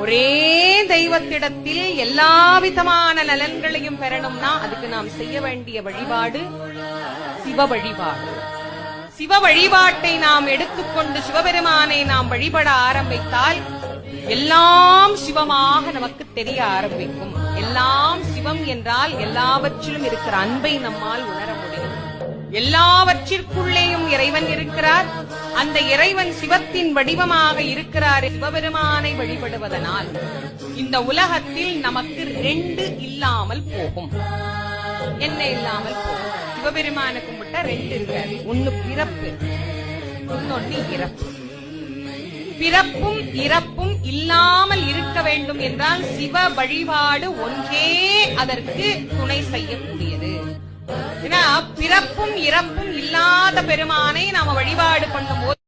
ஒரே தெய்வத்திடத்தில் எல்லா விதமான நலன்களையும் பெறணும்னா அதுக்கு நாம் செய்ய வேண்டிய வழிபாடு சிவ வழிபாடு. சிவ வழிபாட்டை நாம் எடுத்துக்கொண்டு சிவபெருமானை நாம் வழிபட ஆரம்பித்தால் எல்லாம் சிவமாக நமக்கு தெரிய ஆரம்பிக்கும். எல்லாம் சிவம் என்றால் எல்லாவற்றிலும் இருக்கிற அன்பை நம்மால் உணர முடியும். எல்லாவற்றிற்குள்ளேயும் இறைவன் இருக்கிறார். அந்த இறைவன் சிவத்தின் வடிவமாக இருக்கிறார். சிவபெருமானை வழிபடுவதனால் இந்த உலகத்தில் நமக்கு 2 இல்லாமல் போகும். என்ன இல்லாமல் போகும்? சிவபெருமான கும்பிட்ட 2 இருக்காரு. ஒன்னு பிறப்பு, இன்னொன்னு இறப்பு. பிறப்பும் இறப்பும் இல்லாமல் இருக்க வேண்டும் என்றால் சிவ வழிபாடு ஒன்றே அதற்கு துணை செய்யக்கூடியது. ஏன்னா பிறப்பும் இறப்பும் இல்லாத பெருமானை நாம வழிபாடு பண்ணும் போது